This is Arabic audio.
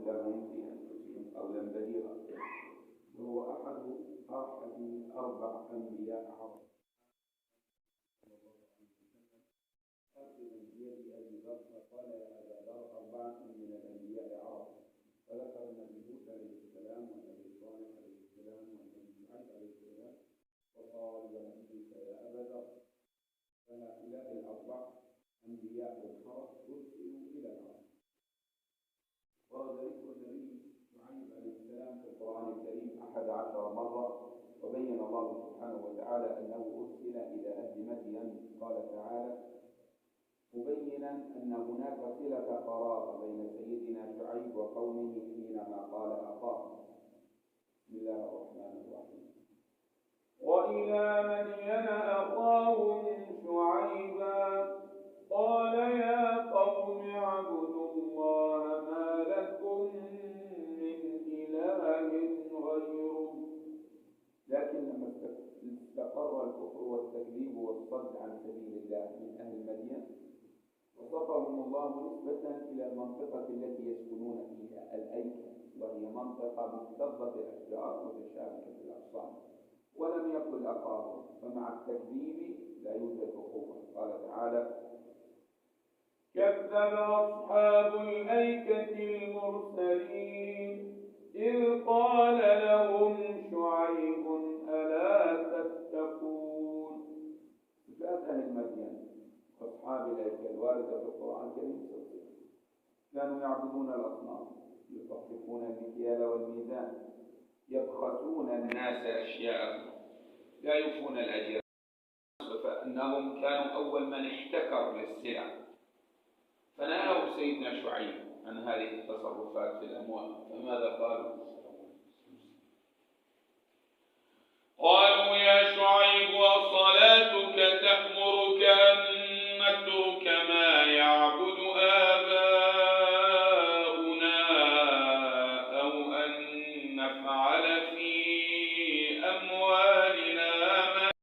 لهم في أنفسهم قولا بليغا، وهو أحد 4 أنبياء عرب. قال يا أبا ذر 4 من الأنبياء عرب، فذكر النبي موسى عليه السلام والنبي صالح عليه السلام والنبي شعيب عليه السلام، وقال ونبيك يا أبا ذر. فهؤلاء 4 أنبياء العرب أرسلوا إلى العرب. ورد ذكر النبي شعيب عليه السلام في القرآن الكريم 11 مرة، وبين الله سبحانه وتعالى أنه أرسل إلى أهل مدين. قال تعالى مبينا أن هناك صلة قرابة بين سيدنا شعيب وقومه حينما قال أخاه. بسم الله الرحمن الرحيم. وإلى مدين أخاهم شعيبا قال يا قوم اعبدوا الله ما لكم من إله غيره. لكن لما استقر الكفر والتكذيب والصد عن سبيل الله من أهل مدين، وصفهم الله نسبة إلى المنطقة التي يسكنون فيها الأيكة، وهي منطقة مكتظة بالأشجار متشابكة الأغصان، ولم يقل أخاهم، فمع التكذيب لا يوجد أخوة. قال تعالى كذب أصحاب الأيكة المرسلين إذ قال لهم شعيب ألا تتقون. صفات أهل مدين أصحاب الأيكة الواردة في القرآن الكريم كانوا يعبدون الأصنام، يطففون المكيال والميزان، يبخسون الناس أشياء، لا يوفون الأجر، فإنهم كانوا أول من احتكر للسلع. فنهاه سيدنا شعيب عن هذه التصرفات في الأموال. فماذا قالوا؟ قالوا